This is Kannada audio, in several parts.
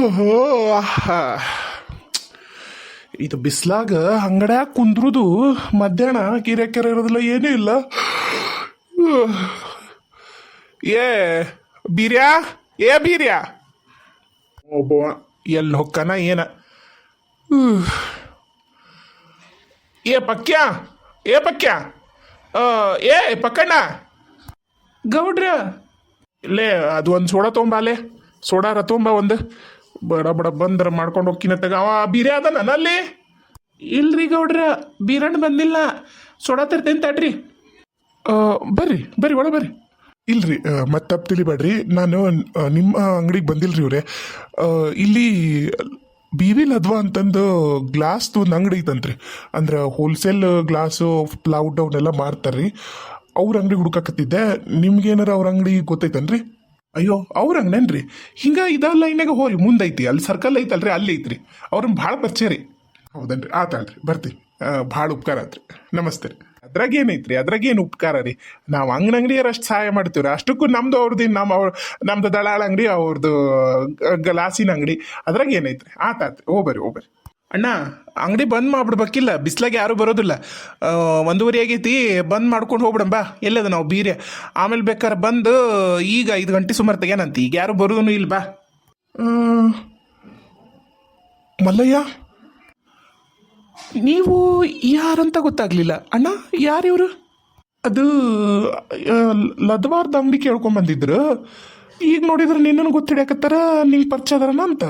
ಓಹೋ, ಆಹಾ. ಇದು ಬಿಸ್ಲಾಗ ಅಂಗಡ್ಯಾಗ ಕುಂದ್ರುದು ಮಧ್ಯಾಹ್ನ ಕಿರೆ ಕೆರೆ ಇರೋದಿಲ್ಲ ಏನೂ ಇಲ್ಲ. ಏ ಬೀರ್ಯಾ, ಏ ಬೀರ್ಯಾ, ಒಬ್ಬ ಎಲ್ಲಿ ಹೊಕ್ಕನ ಏನ. ಏ ಪಕ್ಯ, ಏ ಪಕ್ಯ, ಏ ಪಕ್ಕಣ್ಣ, ಗೌಡ್ರ ಇಲ್ಲೇ ಅದು ಒಂದು ಸೋಡಾ ತೊಗೊಂಬಾಲೆ, ಸೋಡಾರ ತೊಗೊಂಬ ಒಂದು. ಬಡ ಬಡ ಬಂದ್ರ ಮಾಡ್ಕೊಂಡು ಹೋಗ್ಕಿನತ್ತಾಗ ಅವ ಬೀರ್ಯ ಅದ ನನ್ನಲ್ಲಿ. ಇಲ್ರಿ ಗೌಡ್ರ, ಬೀರಣ್ಣ ಬಂದಿಲ್ಲ, ಸೋಡಾ ತರ್ತೇನೆ ತಡ್ರಿ. ಬರ್ರಿ ಬರ್ರಿ ಒಳ ಬರ್ರಿ. ಇಲ್ರಿ ಮತ್ತೆ ತಪ್ಪು ತಿಳಿಬೇಡ್ರಿ, ನಾನು ನಿಮ್ಮ ಅಂಗಡಿಗೆ ಬಂದಿಲ್ರಿ ಇವ್ರೆ. ಇಲ್ಲಿ ಬಿ ವಿ ಲದ್ವಾ ಅಂತಂದು ಗ್ಲಾಸ್ದು ಒಂದು ಅಂಗಡಿ ಐತಂತ್ರಿ. ಅಂದ್ರೆ ಹೋಲ್ಸೇಲ್ ಗ್ಲಾಸು ಪ್ಲೌಡ್ ಅವನ್ನೆಲ್ಲ ಮಾರ್ತಾರ್ರಿ. ಅವ್ರ ಅಂಗಡಿ ಹುಡುಕಾಕತ್ತಿದ್ದೆ. ನಿಮ್ಗೇನಾರ ಅವ್ರ ಅಂಗಡಿ ಗೊತ್ತೈತನ್ರಿ? ಅಯ್ಯೋ ಅವ್ರ ಅಂಗಡೇನ್ರಿ, ಹಿಂಗ ಇದ ಲೈನಾಗ ಹೋರಿ ಮುಂದೈತಿ, ಅಲ್ಲಿ ಸರ್ಕಲ್ ಐತಲ್ರಿ, ಅಲ್ಲಿ ಐತ್ರಿ. ಅವ್ರನ್ನ ಭಾಳ ಪರಿಚಯ ರೀ. ಹೌದನ್ರಿ, ಆತಲ್ರಿ, ಬರ್ತೀನಿ. ಭಾಳ ಉಪಕಾರ ಆತ್ರಿ, ನಮಸ್ತೆ ರೀ. ಅದ್ರಾಗ ಏನೈತ್ರಿ, ಅದ್ರಾಗ ಏನು ಉಪಕಾರ ರೀ. ನಾವು ಅಂಗಡಿಯರ ಅಷ್ಟು ಸಹಾಯ ಮಾಡ್ತೀವ್ರಿ. ಅಷ್ಟಕ್ಕೂ ನಮ್ದು ಅವ್ರದ್ದು ನಮ್ದು ದಳಾಳ ಅಂಗಡಿ, ಅವ್ರದ್ದು ಗ್ಲಾಸಿನ ಅಂಗಡಿ, ಅದ್ರಾಗ ಏನೈತ್ರಿ. ಆತಾತ್ರಿ, ಹೋಗ್ಬರ್ರಿ ಹೋಗ್ಬರ್ರಿ. ಅಣ್ಣ ಅಂಗಡಿ ಬಂದ್ ಮಾಡ್ಬಿಡ್ಬೇಕಿಲ್ಲ, ಬಿಸ್ಲಾಗ ಯಾರು ಬರೋದಿಲ್ಲ. 1:30 ಆಗೈತಿ, ಬಂದ್ ಮಾಡ್ಕೊಂಡು ಹೋಗ್ಬಿಡಂಬ. ಎಲ್ಲದ ನಾವು ಬೀರೆ ಆಮೇಲೆ ಬೇಕಾರೆ ಬಂದು ಈಗ 5 ಗಂಟೆ ಸುಮಾರು ತೆಗ್ಯಾನಂತ. ಈಗ ಯಾರು ಬರೋದನು ಇಲ್ಲ, ಬಾ. ಮಲ್ಲಯ್ಯ, ನೀವು ಯಾರಂತ ಗೊತ್ತಾಗ್ಲಿಲ್ಲ ಅಣ್ಣ. ಯಾರಿವ್ರು? ಅದು ಲದ್ವಾರ್ದ ಅಂಗಡಿ ಕೇಳ್ಕೊಂಬಂದಿದ್ರು. ಈಗ ನೋಡಿದ್ರೆ ನಿನ್ನನ್ನು ಗೊತ್ತಿಡ್ಯಾಕತ್ತಾರ, ನಿಂಗೆ ಪರಿಚಯ ಅದಾರನ ಅಂತ.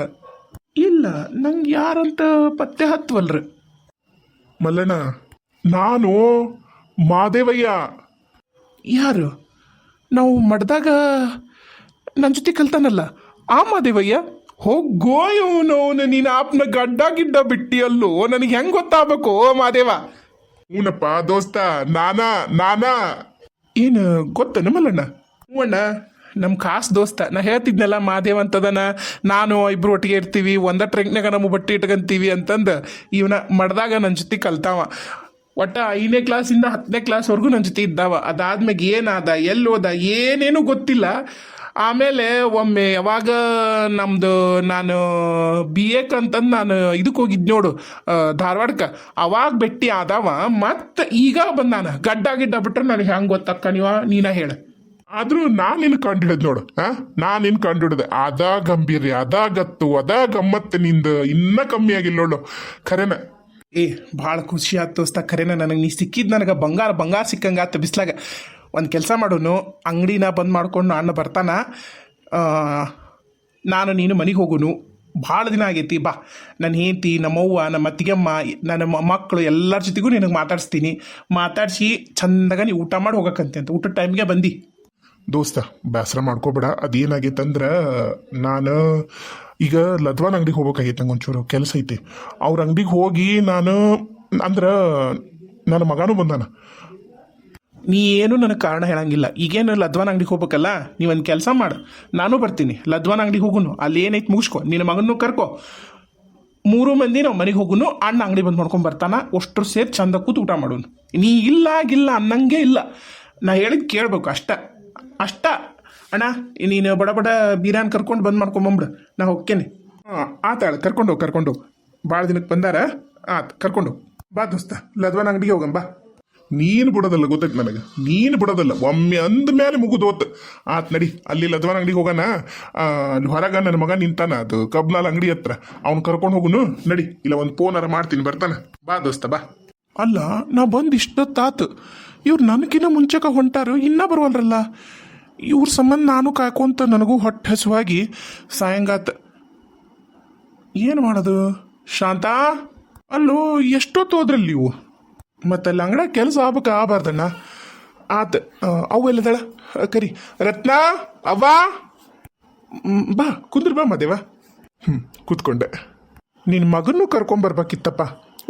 ಇಲ್ಲ, ನಂಗೆ ಯಾರಂತ ಪತ್ತೆ ಹತ್ವಲ್ರಿ. ಮಲ್ಲಣ್ಣ, ನಾನು ಮಾದೇವಯ್ಯ. ಯಾರು? ನಾವು ಮಡ್ದಾಗ ನನ್ನ ಜೊತೆ ಕಲ್ತಾನಲ್ಲ ಆ ಮಾದೇವಯ್ಯ? ಹೋಗೋ ಇವನು, ನೀನು ಆಪ್ನ ಗಡ್ಡ ಗಿಡ್ಡ ಬಿಟ್ಟಿಯಲ್ಲೋ, ನನಗೆ ಹೆಂಗೆ ಗೊತ್ತಾಗಬೇಕು ಮಾದೇವ? ಹೂನಪ್ಪ ದೋಸ್ತ, ನಾನಾ ಏನು ಗೊತ್ತನ ಮಲ್ಲಣ್ಣ? ಹ್ಞೂ ಅಣ್ಣ, ನಮ್ಮ ಖಾಸ್ ದೋಸ್ತ. ನಾ ಹೇಳ್ತಿದ್ನಲ್ಲ ಮಾದೇವ ಅಂತದನ, ನಾನು ಇಬ್ರು ಒಟ್ಟಿಗೆ ಇರ್ತೀವಿ, ಒಂದ ಟ್ರೆಂಕ್ನಾಗ ನಮ್ಮ ಬಟ್ಟೆ ಇಟ್ಕೊಂತೀವಿ ಅಂತಂದು ಇವನ ಮಡ್ದಾಗ ನನ್ನ ಜೊತೆ ಕಲ್ತಾವ. ಒಟ್ಟ 5ನೇ ಕ್ಲಾಸಿಂದ 10ನೇ ಕ್ಲಾಸ್ವರೆಗೂ ನನ್ನ ಜೊತೆ ಇದ್ದಾವ. ಅದಾದ್ಮೇಲೆ ಏನಾದ, ಎಲ್ಲೋದ, ಏನೇನು ಗೊತ್ತಿಲ್ಲ. ಆಮೇಲೆ ಒಮ್ಮೆ ಯಾವಾಗ ನಮ್ಮದು ನಾನು BA ಅಂತಂದು ನಾನು ಇದಕ್ಕೆ ಹೋಗಿದ್ದು ನೋಡು, ಧಾರವಾಡಕ್ಕೆ, ಅವಾಗ ಭೇಟಿ ಆದವ. ಮತ್ತು ಈಗ ಬಂದಾನ. ಗಡ್ಡ ಗಿಡ್ಡ ಬಿಟ್ರೆ ನನಗೆ ಹೆಂಗೆ ಗೊತ್ತಕ್ಕ ನೀನ ಹೇಳ. ಆದ್ರೂ ನಾನಿನ್ ಕಂಡು ಹಿಡಿದ್ ನೋಡು. ನಾನಿನ್ ಕಂಡು ಹಿಡ್ದೆ. ಅದ ಗಂಭೀರ್ಯ, ಅದ ಗತ್ತು, ಅದ ಗಮ್ಮತ್ತು ನಿಂದು ಇನ್ನ ಕಮ್ಮಿ ಆಗಿಲ್ಲ ನೋಡು. ಖರೇನ ಭಾಳ ಖುಷಿ ಆಯ್ತು ದೋಸ್ತ. ಖರೇನ ನನಗೆ ನೀ ಸಿಕ್ಕಿದ್ ನನಗೆ ಬಂಗಾರ ಸಿಕ್ಕಂಗೆ ಆತ ಬಿಸ್ಲಾಗ. ಒಂದು ಕೆಲಸ ಮಾಡೋನು, ಅಂಗಡಿನ ಬಂದ್ ಮಾಡ್ಕೊಂಡು ಅಣ್ಣ ಬರ್ತಾನ, ನಾನು ನೀನು ಮನೆಗೆ ಹೋಗೋನು. ಭಾಳ ದಿನ ಆಗೈತಿ, ಬಾ. ನನ್ನ ಹೆಂಡತಿ, ನಮ್ಮವ್ವ, ನಮ್ಮ ಅತ್ತಿಗೆಮ್ಮ, ನನ್ನ ಮಕ್ಕಳು ಎಲ್ಲರ ಜೊತೆಗೂ ನಿನಗೆ ಮಾತಾಡಿಸಿ ಚಂದಾಗ ನೀ ಊಟ ಮಾಡಿ ಹೋಗಕ್ಕಂತೆ ಅಂತ. ಊಟದ ಟೈಮ್ಗೆ ಬಂದು ದೋಸ್ತ ಬೇಸರ ಮಾಡ್ಕೋಬೇಡ. ಅದೇನಾಗೈತಂದ್ರೆ ನಾನು ಈಗ ಲದ್ವಾನ್ ಅಂಗಡಿಗೆ ಹೋಗ್ಬೇಕಾಗೈತೆ, ನಂಗೆ ಒಂಚೂರು ಕೆಲಸ ಐತಿ. ಅವ್ರ ಅಂಗಡಿಗೆ ಹೋಗಿ ನಾನು ಅಂದ್ರೆ ನನ್ನ ಮಗನೂ ಬಂದಾನ. ನೀ ಏನು ನನಗೆ ಕಾರಣ ಹೇಳಂಗಿಲ್ಲ. ಈಗೇನು ಲದ್ವಾನ್ ಅಂಗಡಿಗೆ ಹೋಗ್ಬೇಕಲ್ಲ, ನೀವೊಂದು ಕೆಲಸ ಮಾಡು, ನಾನು ಬರ್ತೀನಿ. ಲದ್ವಾನ್ ಅಂಗಡಿಗೆ ಹೋಗುನು, ಅಲ್ಲಿ ಏನೈತೆ ಮುಗಿಸ್ಕೊ, ನಿನ್ನ ಮಗನೂ ಕರ್ಕೊ. 3 ಮಂದಿ ನಾವು ಮನೆಗೆ ಹೋಗುನು. ಅಣ್ಣ ಅಂಗಡಿ ಬಂದು ಮಾಡ್ಕೊಂಡು ಬರ್ತಾನ. ಅಷ್ಟ್ರು ಸೇರಿ ಚಂದ ಕೂತು ಊಟ ಮಾಡೋನು. ನೀ ಇಲ್ಲ ಅನ್ನಂಗೆ ಇಲ್ಲ, ನಾ ಹೇಳಿದ್ ಕೇಳ್ಬೇಕು ಅಷ್ಟ. ಅಣ್ಣ ನೀನು ಬಡ ಬೀರಾನ್ ಕರ್ಕೊಂಡು ಬಂದು ಮಾಡ್ಕೊಂಬಂಬಿಡು, ನಾ ಹೋಗ್ತೇನೆ. ಆತಾಳ, ಕರ್ಕೊಂಡು ಭಾಳ ದಿನಕ್ಕೆ ಬಂದಾರ. ಕರ್ಕೊಂಡು ಬಾ ದೋಸ್ತ, ಲದ್ವಾನ್ ಅಂಗಡಿಗೆ ಹೋಗಂಬ. ನೀನು ಬಿಡೋದಲ್ಲ, ಗೊತ್ತೈತೆ ನನಗೆ, ನೀನು ಬಿಡೋದಲ್ಲ. ಒಮ್ಮೆ ಅಂದ ಮೇಲೆ ಮುಗಿದೋತ್. ನಡಿ, ಅಲ್ಲಿ ಲದ್ವಾನ್ ಅಂಗಡಿಗೆ ಹೋಗೋಣ. ಅಲ್ಲಿ ಹೊರಗ ನನ್ನ ಮಗ ನಿಂತಾನ, ಅದು ಕಬ್ಲಾಲ್ ಅಂಗಡಿ ಹತ್ರ. ಅವ್ನು ಕರ್ಕೊಂಡು ಹೋಗುನು. ನಡಿ, ಇಲ್ಲ ಒಂದು ಫೋನಾರ ಮಾಡ್ತೀನಿ, ಬರ್ತಾನ. ಬಾ ದೋಸ್ತ ಬಾ. ಅಲ್ಲ, ನಾ ಬಂದು ಇಷ್ಟೊತ್ತಾತು, ಇವ್ರು ನನಗಿನ್ನ ಮುಂಚೆಕ ಹೊಂಟಾರು, ಇನ್ನೂ ಬರುವಲ್ರಲ್ಲ. ಇವ್ರ ಸಂಬಂಧ ನಾನು ಕಾಯ್ಕೊಂತ ನನಗೂ ಹೊಟ್ಟೆ ಹಸುವಾಗಿ ಸಾಯಂಗಾತ. ಏನು ಮಾಡೋದು? ಶಾಂತ, ಅಲ್ಲೋ ಎಷ್ಟೊತ್ತು ಹೋದ್ರಲ್ಲಿ ನೀವು? ಮತ್ತೆ ಅಲ್ಲಿ ಅಂಗಡ ಕೆಲಸ ಆಗಬಾರ್ದಣ್ಣ. ಅವು ಎಲ್ಲದಳ ಕರಿ. ರತ್ನ, ಅವ್ವ, ಬಾ ಕುಂದ್ರ, ಬಾ ಮಾದೇವ. ಕೂತ್ಕೊಂಡೆ. ನಿನ್ನ ಮಗನೂ ಕರ್ಕೊಂಬರ್ಬೇಕಿತ್ತಪ್ಪ.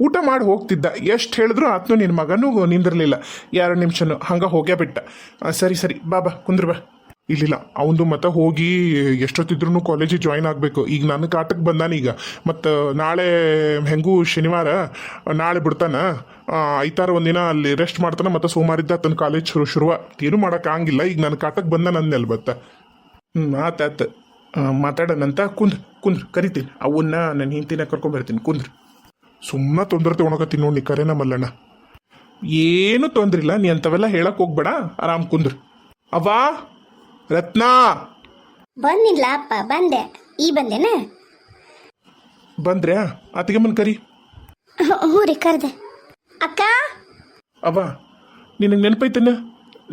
ಊಟ ಮಾಡಿ ಹೋಗ್ತಿದ್ದ, ಎಷ್ಟು ಹೇಳಿದ್ರು ಆತನು ನಿನ್ನ ಮಗನೂ ನಿಂದಿರಲಿಲ್ಲ 2 ನಿಮಿಷನೂ. ಹಂಗೆ ಹೋಗೇ ಬಿಟ್ಟ. ಸರಿ ಬಾ ಕುಂದ್ರ ಬಾ. ಇಲ್ಲಿಲ್ಲ, ಅವನು ಮತ್ತೆ ಹೋಗಿ ಎಷ್ಟೊತ್ತಿದ್ರು ಕಾಲೇಜಿಗೆ ಜಾಯ್ನ್ ಆಗಬೇಕು. ಈಗ ನನ್ನ ಕಾಟಕ್ಕೆ ಬಂದಾನ ಈಗ. ಮತ್ತು ನಾಳೆ ಹೆಂಗೂ ಶನಿವಾರ, ನಾಳೆ ಬಿಡ್ತಾನ. ಐತಾರ ಒಂದಿನ ಅಲ್ಲಿ ರೆಸ್ಟ್ ಮಾಡ್ತಾನೆ. ಮತ್ತು ಸೋಮವಾರಿದ್ದ ತನ್ನ ಕಾಲೇಜ್ ಶುರುವ. ಏನು ಮಾಡೋಕ್ಕಾಗಿಲ್ಲ. ಈಗ ನನ್ನ ಕಾಟಕ್ಕೆ ಬಂದ ನನ್ನ ಬತ್ತ. ಆತಾತ. ಮಾತಾಡೋಣಂತ. ಕುಂದ್ರ ಕರಿತೀನಿ ಅವನ್ನ ನನ್ನ ಹಿಂತಿನ ಕರ್ಕೊಂಬರ್ತೀನಿ. ಕುಂದ್ರ ಸುಮ್ಮನೆ ತೊಂದರೆ ತೊಗೊಳಕತ್ತೀನಿ ನೋಡಿ, ಕರೆನ ಮಲ್ಲಣ್ಣ. ಏನು ತೊಂದ್ರೆ ಇಲ್ಲ, ನೀ ಅಂಥವೆಲ್ಲ ಹೇಳಕ್ ಹೋಗ್ಬೇಡ, ಆರಾಮ್ ಕುಂದ್ರ. ಅವ್ವಾ ರತ್ನಾ ಬಂದಿಲ್ಲ ಅಪ್ಪ, ಬಂದೆ. ಈ ಬಂದೇನ? ಬಂದ್ರ್ಯಾ? ಅತ್ತಿಗೆಮ್ಮನ ಕರಿ. ಹ್ಞೂ ರೀ, ಕರೆದೆ. ಅಕ್ಕ ಅವ್ವ ನಿನಗೆ ನೆನಪೈತನ,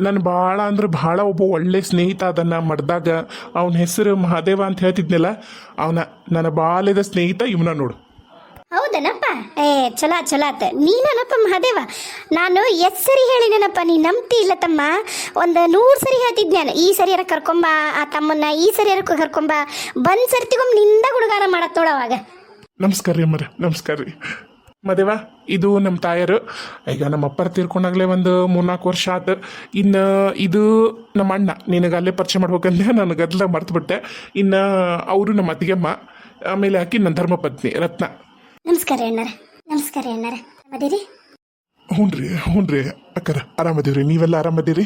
ನಾನು ಭಾಳ ಅಂದ್ರೆ ಭಾಳ ಒಬ್ಬ ಒಳ್ಳೆ ಸ್ನೇಹಿತ ಅದನ್ನು ಮಾಡಿದಾಗ ಅವನ ಹೆಸರು ಮಹಾದೇವ ಅಂತ ಹೇಳ್ತಿದ್ನಲ್ಲ, ಅವನ ನನ್ನ ಬಾಲ್ಯದ ಸ್ನೇಹಿತ ಇವನ ನೋಡು. ಹೌದನಪ್ಪ? ಚಲೋ ಆತ. ನೀನಪ್ಪ ಮಹಾದೇವ? ನಾನು ಎಸ್ ಸರಿ ಹೇಳಿನೇನಪ್ಪ, ನೀ ನಂಬ್ತಿ ಇಲ್ಲ ತಮ್ಮ. ಒಂದು 100 ಸರಿ ಹೇಳ್ತಿದ್ ನಾನು, ಈ ಸರಿಯಾರ ಕರ್ಕೊಂಬ ಆ ತಮ್ಮನ್ನ, ಈ ಸರಿಯಾರ ಕರ್ಕೊಂಬ. ಬಂದ್ ಸರ್ತಿಗೊಮ್ಮೆ ನಿಂದ ಗುಣಗಾನ ಮಾಡತ್ ನೋಡವಾಗ. ನಮಸ್ಕಾರ ರೀ ಅಮ್ಮರ, ನಮಸ್ಕಾರ ರೀ. ಮದೇವ ಇದು ನಮ್ಮ ತಾಯರು. ಈಗ ನಮ್ಮ ಅಪ್ಪರ ತೀರ್ಕೊಂಡಾಗಲೇ ಒಂದು 3-4 ವರ್ಷ ಆತು. ಇನ್ನು ಇದು ನಮ್ಮ ಅಣ್ಣ, ನಿನಗೆ ಅಲ್ಲೇ ಪರಿಚಯ ಮಾಡ್ಬೇಕಂದ್ರೆ ನಾನು ಗದ್ದಲ ಮರ್ತುಬಿಟ್ಟೆ. ಇನ್ನು ಅವರು ನಮ್ಮ ಅತ್ತಿಗೆಮ್ಮ, ಆಮೇಲೆ ಆಕಿ ನನ್ನ ಧರ್ಮಪತ್ನಿ ರತ್ನ. ನಮಸ್ಕಾರ ಅಣ್ಣಾರ. ಮದಿರಿ? ಹ್ಞೂ ರೀ ಅಕ್ಕರ, ಆರಾಮದೀವ್ರಿ. ನೀವೆಲ್ಲ ಆರಾಮದೀರಿ?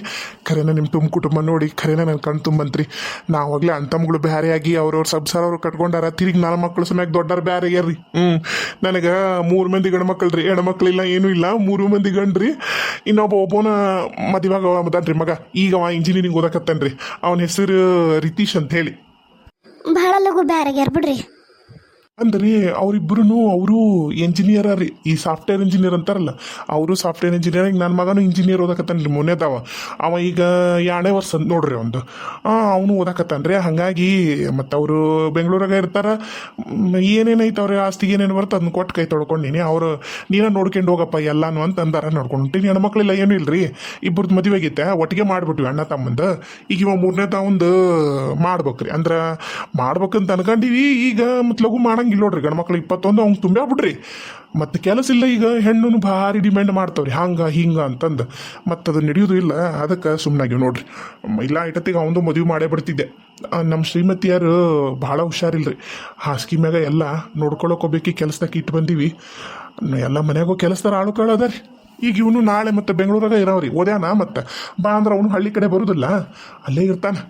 ಖರೇನ ನಿಮ್ಮ ತುಂಬ ಕುಟುಂಬ ನೋಡಿ ಖರೇನ ನನ್ನ ಕಣ್ ತುಂಬಂತ್ರಿ. ನಾವಾಗಲೇ ಅಣ್ತಮ್ಮಗಳು ಬೇರೆಯಾಗಿ ಅವ್ರವ್ರ ಸಂಸಾರ ಅವ್ರು ಕಟ್ಕೊಂಡಾರ. ತಿರುಗಿ 4 ಮಕ್ಕಳು ಸಮ್ಯಾಗ ದೊಡ್ಡವ್ರು ಬೇರೆ ಆಗ್ಯಾರ್ರಿ. ನನಗೆ 3 ಮಂದಿ ಗಂಡು ಮಕ್ಕಳು ರೀ, ಹೆಣ್ಮಕ್ಳಿಲ್ಲ, ಏನೂ ಇಲ್ಲ. 3 ಮಂದಿ ಗಂಡ್ರಿ. ಒಬ್ಬನ ಮದುವಾಗ ಮದನ್ರಿ ಮಗ. ಈಗ ಅವ ಇಂಜಿನಿಯರಿಂಗ್ ಓದಕತ್ತಾನ್ರಿ. ಅವನ ಹೆಸರು ರಿತೀಶ್ ಅಂತ ಹೇಳಿ. ಬಹಳ ಲಘು ಬ್ಯಾರಾಗ್ಯಾರ ಬಿಡ್ರಿ. ಅಂದ್ರೆ ಅವರಿಬ್ಬರು ಅವರು ಎಂಜಿನಿಯರ್ ರೀ, ಈ ಸಾಫ್ಟ್ವೇರ್ ಇಂಜಿನಿಯರ್ ಅಂತಾರಲ್ಲ, ಅವರು ಸಾಫ್ಟ್ವೇರ್ ಇಂಜಿನಿಯರಿಂಗ್. ನನ್ನ ಮಗನೂ ಇಂಜಿನಿಯರ್ ಓದಕತ್ತಾನ್ರಿ, ಮೊನ್ನೆದವ. ಅವ ಈಗ 2ನೇ ವರ್ಷ ನೋಡ್ರಿ ಒಂದು. ಅವನು ಓದಕತ್ತಾನ್ರಿ. ಹಾಗಾಗಿ ಮತ್ತು ಅವರು ಬೆಂಗಳೂರಾಗ ಇರ್ತಾರ. ಏನೇನೈತೆ ಅವ್ರ ಆಸ್ತಿಗೆ ಏನೇನು ಬರುತ್ತೆ ಅದನ್ನ ಕೊಟ್ಟು ಕೈ ತೊಳ್ಕೊಂಡೀನಿ. ಅವರು ನೀನ ನೋಡ್ಕೊಂಡು ಹೋಗಪ್ಪ ಎಲ್ಲಾನು ಅಂತ ಅಂದಾರ. ನೋಡ್ಕೊಂಡೀನಿ. ಹೆಣ್ಮಕ್ಳೆಲ್ಲ ಏನೂ ಇಲ್ರಿ, ಇಬ್ಬರದ್ದು ಮದುವೆ ಆಗೈತೆ, ಒಟ್ಟಿಗೆ ಮಾಡಿಬಿಟ್ವಿ ಅಣ್ಣ ತಮ್ಮಂದು. ಈಗ ಇವ 3ನೇ ತಾವಂದು ಮಾಡ್ಬೇಕ್ರಿ. ಅಂದ್ರೆ ಮಾಡ್ಬೇಕಂತ ಅನ್ಕೊಂಡಿವಿ. ಈಗ ಮತ್ತು ಲಘು ಮಾಡಂಗಿಲ್ಲ ನೋಡ್ರಿ. ಗಂಡ್ಮಕ್ಳು 21 ಅವ್ನು ತುಂಬ್ಯಾಬಿಡ್ರಿ. ಮತ್ತು ಕೆಲಸ ಇಲ್ಲ. ಈಗ ಹೆಣ್ಣು ಭಾರಿ ಡಿಮ್ಯಾಂಡ್ ಮಾಡ್ತಾವ್ರಿ, ಹಿಂಗೆ ಅಂತಂದು. ಮತ್ತು ಅದು ನಡೆಯೋದು ಇಲ್ಲ. ಅದಕ್ಕೆ ಸುಮ್ಮನಾಗಿವ್ ನೋಡ್ರಿ. ಇಲ್ಲ ಇಟ್ಟತ್ತಿಗೆ ಅವನು ಮದುವೆ ಮಾಡೇ ಬಿಡ್ತಿದ್ದೆ. ನಮ್ಮ ಶ್ರೀಮತಿಯರು ಭಾಳ ಹುಷಾರಿಲ್ರಿ. ಹಾಸಿಗೆ ಮ್ಯಾಗ ಎಲ್ಲ ನೋಡ್ಕೊಳಕ್ಕೆ ಹೋಗ್ಬೇಕು. ಕೆಲಸದಾಗ ಇಟ್ಟು ಬಂದೀವಿ. ಎಲ್ಲ ಮನೆಯಾಗೂ ಕೆಲಸದಾರ ಆಳು ಕಾಳು ಅದ ರೀ. ಈಗ ಇವನು ನಾಳೆ ಮತ್ತು ಬೆಂಗಳೂರಾಗ ಇರೋವ್ರಿ, ಓದ್ಯಾನ. ಮತ್ತು ಬಾ ಅಂದ್ರೆ ಅವನು ಹಳ್ಳಿ ಕಡೆ ಬರೋದಿಲ್ಲ, ಅಲ್ಲೇ ಇರ್ತಾನೆ.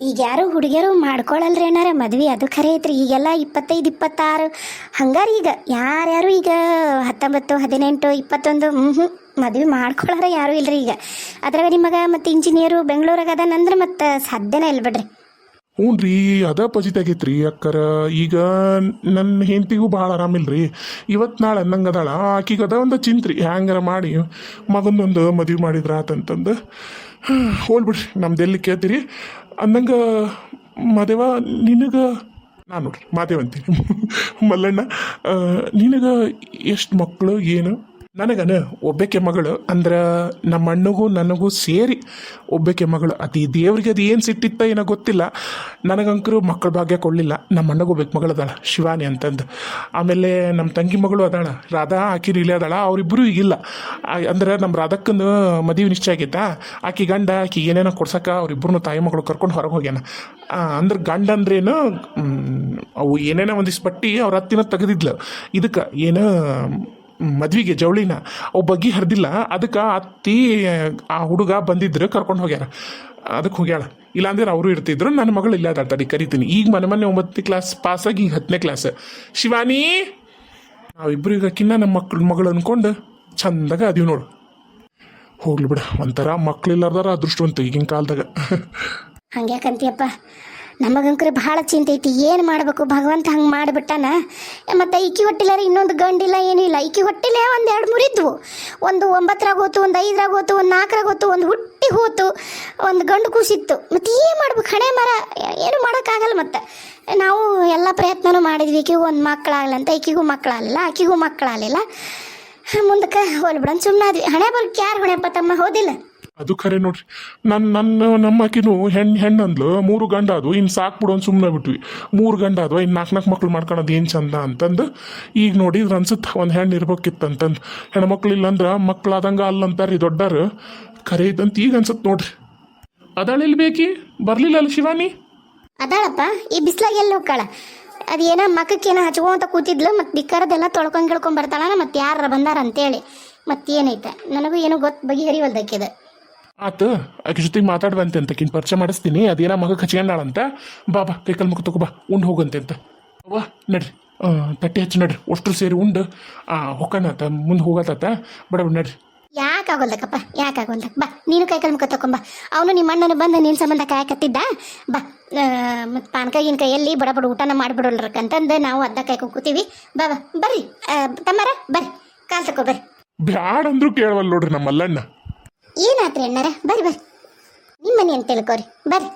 ಈಗ ಯಾರು ಹುಡುಗಿಯರು ಮಾಡ್ಕೊಳಲ್ರಿ ಅಣ್ಣಾರ ಮದ್ವೆ, ಅದು ಖರೆ ಐತ್ರಿ. ಈಗೆಲ್ಲ 25, 26 ಹಂಗಾರ. ಈಗ ಯಾರ್ಯಾರು ಈಗ 19, 18, 21 ಮದ್ವೆ ಮಾಡ್ಕೊಳಾರ ಯಾರು ಇಲ್ರಿ ಈಗ. ಅದ್ರಾಗ ನಿಮಗೆ ಮತ್ತು ಇಂಜಿನಿಯರು ಬೆಂಗಳೂರಾಗ ಅದಾನಂದ್ರೆ ಮತ್ತು ಸಾಧ್ಯನೇ ಇಲ್ಲ ಬಿಡ್ರಿ. ಹ್ಞೂ ರೀ, ಅದ ಪಜಿತ್ ಆಗೈತ್ರಿ ಅಕ್ಕರ. ಈಗ ನನ್ನ ಹೆಂಡತಿಗೂ ಭಾಳ ಆರಾಮಿಲ್ರಿ. ಇವತ್ತು ನಾಳೆ ಅನ್ನಂಗೆ ಅದಾಳ. ಆಕಿಗೆ ಅದ ಒಂದು ಚಿಂತ್ರಿ, ಹ್ಯಾಂಗಾರ ಮಾಡಿ ಮಗನೊಂದು ಮದುವೆ ಮಾಡಿದ್ರ ಆತಂತಂದು. ಹೋಲ್ಬಿಡ್ರಿ, ನಮ್ದು ಎಲ್ಲಿ ಕೇಳ್ತೀರಿ ಅಂದಂಗೆ. ಮಾದೇವ ನಿನಗೆ, ನಾನು ನೋಡ್ರಿ ಮಾದೇವ ಅಂತೀನಿ, ಮಲ್ಲಣ್ಣ. ನಿನಗೆ ಎಷ್ಟು ಮಕ್ಕಳು ಏನು? ನನಗನ ಒಬ್ಬಾಕೆ ಮಗಳು. ಅಂದ್ರೆ ನಮ್ಮ ಅಣ್ಣಗೂ ನನಗೂ ಸೇರಿ ಒಬ್ಬಾಕೆ ಮಗಳು. ಅದು ಈ ದೇವ್ರಿಗೆ ಅದು ಏನು ಸಿಟ್ಟಿತ್ತ ಏನೋ ಗೊತ್ತಿಲ್ಲ. ನನಗಂಕರು ಮಕ್ಕಳ ಭಾಗ್ಯ ಕೊಡಲಿಲ್ಲ. ನಮ್ಮ ಅಣ್ಣಗೂ ಒಬ್ಬಾಕೆ ಮಗಳು ಅದಾಳ, ಶಿವಾನಿ ಅಂತಂದು. ಆಮೇಲೆ ನಮ್ಮ ತಂಗಿ ಮಗಳು ಅದಾಳ, ರಾಧಾ. ಆಕಿನೂ ಇಲ್ಲೇ ಅದಾಳ. ಅವರಿಬ್ಬರು ಈಗಿಲ್ಲ. ಅಂದ್ರೆ ನಮ್ಮ ರಾಧಕ್ಕನ ಮದುವೆ ನಿಶ್ಚಯ ಆಗೈತಾ. ಆಕಿ ಗಂಡ ಆಕಿಗೆ ಏನೇನೋ ಕೊಡ್ಸಕ್ಕೆ ಅವರಿಬ್ಬರನ್ನು ತಾಯಿ ಮಗಳು ಕರ್ಕೊಂಡು ಹೊರಗೆ ಹೋಗ್ಯಾನ. ಅಂದ್ರೆ ಗಂಡ ಅಂದ್ರೇನು, ಅವು ಏನೇನೋ ಒಂದಿಷ್ಟು ಬಟ್ಟಿ ಅವ್ರ ಹತ್ತಿನ ತೆಗೆದಿದ್ಲು. ಇದಕ್ಕೆ ಏನು ಮದ್ವಿಗೆ ಜವಳಿನ ಅವು ಬಗ್ಗಿ ಹರಿದಿಲ್ಲ. ಅದಕ್ಕೆ ಅತ್ತಿ ಆ ಹುಡುಗ ಬಂದಿದ್ರು, ಕರ್ಕೊಂಡು ಹೋಗ್ಯಾರ. ಅದಕ್ಕೆ ಹೋಗ್ಯಾಳ. ಇಲ್ಲಾಂದ್ರೆ ಅವರು ಇರ್ತಿದ್ರು. ನನ್ನ ಮಗಳು ಇಲ್ಲ ಅದಾಳ, ತಡಿ ಕರಿತೀನಿ. ಈಗ ಮೊನ್ನೆ 9ನೇ ಕ್ಲಾಸ್ ಪಾಸಾಗಿ ಈಗ 10ನೇ ಕ್ಲಾಸ್. ಶಿವಾನಿ, ನಾವಿಬ್ರು ಈಗ ಅಕ್ಕಿನ್ನ ನಮ್ಮ ಮಗಳು ಅನ್ಕೊಂಡು ಚಂದಾಗ ಅದೀವಿ ನೋಡು. ಹೋಗ್ಲಿ ಬಿಡ, ಒಂಥರ ಮಕ್ಳಿಲ್ಲಾರ್ದಾರ ಅದೃಷ್ಟವಂತ ಈಗಿನ ಕಾಲದಾಗ. ಹಂಗ್ಯಾಕಂತೀಯಪ್ಪ? ನಮಗಂಕ್ರೆ ಭಾಳ ಚಿಂತೆ ಐತಿ. ಏನು ಮಾಡಬೇಕು, ಭಗವಂತ ಹಂಗೆ ಮಾಡಿಬಿಟ್ಟಾನ. ಮತ್ತು ಈಕಿ ಹೊಟ್ಟಿಲಾರ ಇನ್ನೊಂದು ಗಂಡಿಲ್ಲ, ಏನೂ ಇಲ್ಲ. ಈಕಿ ಹೊಟ್ಟಿಲೆ 1, 2, 3 ಇದ್ವು. ಒಂದು 9ರಾಗ ಹೋತು, ಒಂದು 5ರಾಗ ಹೋತು, ಒಂದು 4ರಾಗ ಹೋತು, ಒಂದು ಹುಟ್ಟಿ ಹೋತು, ಒಂದು ಗಂಡು ಕೂಸಿತ್ತು. ಮತ್ತು ಏನು ಮಾಡ್ಬೇಕು? ಹಣೆ ಮರ ಏನು ಮಾಡೋಕ್ಕಾಗಲ್ಲ. ಮತ್ತು ನಾವು ಎಲ್ಲ ಪ್ರಯತ್ನನೂ ಮಾಡಿದ್ವಿ. ಈಕಿಗೂ ಒಂದು ಮಕ್ಕಳಾಗಲಂತ. ಈಕಿಗೂ ಮಕ್ಕಳಾಗಲಿಲ್ಲ, ಆಕಿಗೂ ಮಕ್ಕಳಾಗಲಿಲ್ಲ. ಮುಂದಕ್ಕೆ ಹೋಲ್ಬಿಡೋಣ ಸುಮ್ಮನಾದ್ವಿ. ಹಣೆ ಬರೋಕ್ಕೆ ಯಾರು ಹೊಣೆಪ್ಪ ತಮ್ಮ, ಹೌದಿಲ್ಲ? ಅದು ಖರೆ ನೋಡ್ರಿ. ನಮ್ಮ ಆಕಿನೂ ಹೆಣ್ಣಂದ್ಲು. 3 ಗಂಡ ಅದು, ಇನ್ನು ಸಾಕ್ಬಿಡು ಅಂತ ಸುಮ್ಮನೆ ಬಿಟ್ವಿ. 3 ಗಂಡ ಅದು, ಇನ್ನು 4 ಮಕ್ಳು ಮಾಡ್ಕೊಳೋದು ಏನು ಚಂದ ಅಂತಂದು. ಈಗ ನೋಡಿದ್ರೆ ಅನ್ಸುತ್ತೆ ಒಂದು ಹೆಣ್ಣು ಇರ್ಬೇಕಿತ್ತಂತಂದು. ಹೆಣ್ಮಕ್ಳು ಇಲ್ಲಂದ್ರೆ ಮಕ್ಳಾದಂಗೆ ಅಲ್ಲಂತಾರ್ರಿ ದೊಡ್ಡರು. ಖರೆ ಇದ್ದಂತ ಈಗ ಅನ್ಸುತ್ತೆ ನೋಡ್ರಿ. ಅದಾಳಿಲ್ ಬೇಕಿ ಬರಲಿಲ್ಲ ಅಲ್ಲ ಶಿವಾನಿ? ಅದಾಳಪ್ಪ, ಈ ಬಿಸ್ಲಾಗ ಎಲ್ಲಿ ಹೋಗ್ಕಾಳ? ಅದೇನೋ ಮಕ್ಕಕ್ಕೇನೋ ಹಚ್ಕೊಂತ ಕೂತಿದ್ಲು. ಮತ್ತು ಬಿಕ್ಕರದೆಲ್ಲ ತೊಳ್ಕೊಂಡು ಗಿಳ್ಕೊಂಡ್ ಬರ್ತಾಳ. ಮತ್ತು ಯಾರು ಬಂದಾರ ಅಂತೇಳಿ. ಮತ್ತೇನೈತೆ ನನಗೂ ಏನೋ ಬಗೆಹರಿವಲ್ದಕ್ಕಿದೆ. ಆತು ಆಕೆ ಜೊತೆಗೆ ಮಾತಾಡುವಂತೆ ಅಂತ ಆಕಿನ ಪರಿಚಯ ಮಾಡಿಸ್ತೀನಿ ಅದೇನ ಮಗ ಹಚ್ಕೊಂಡಾಳಂತ ಬಾ ಬಾ ಕೈಕಾಲು ಮುಖ ತಗೋ ಬಾ ಉಂಡು ಹೋಗಂತೆ ಅಂತ ಅವ್ವ ನಡ್ರಿ ತಟ್ಟೆ ಹಚ್ಚಿ ನಡ್ರಿ ಅಷ್ಟ್ರು ಸೇರಿ ಉಂಡು ಹೊಕ್ಕನತ್ತ ಮುಂದೆ ಹೋಗತ್ತ ಬಡ ನಡ್ರಿ ಯಾಕಾಗೋಲ್ದಕ್ಕಪ್ಪ ಯಾಕಾಗೋಲ್ದಕ್ಕ ಬಾ ನೀನು ಕೈಕಾಲು ಮುಖ ತಕೊಂಬ ಅವನು ನಿಮ್ಮ ಅಣ್ಣನು ಬಂದು ನಿನ್ನ ಸಂಬಂಧ ಕಾಯಕತ್ತಿದ್ದ ಬಾ ಮತ್ತು ಪಾನಕ ಗಿನ್ಕ ಎಲ್ಲಿ ಬಡ ಬಡ ಊಟನ ಮಾಡಿಬಿಡೋಲ್ರಕ್ಕಂತಂದು ನಾವು ಅದ್ದ ಕಾಯ್ಕೊಂಡು ಕೂತೀವಿ ಬಾ ಬಾ ಬರ್ರಿ ತಮ್ಮರ ಬರ್ರಿ ಕಾಲು ತಕೋ ಬರ್ರಿ ಬ್ಯಾಡ ಅಂದ್ರೂ ಕೇಳವಲ್ಲ ನೋಡ್ರಿ ನಮ್ಮ ಮಲ್ಲಣ್ಣ ಏನಾತ್ರಿ ಅಣ್ಣಾರ ಬರ್ರಿ ಬರ್ರಿ ನಿಮ್ಮ ಮನೆ ಅಂತ ತಿಳ್ಕೊರಿ ಬರ್ರಿ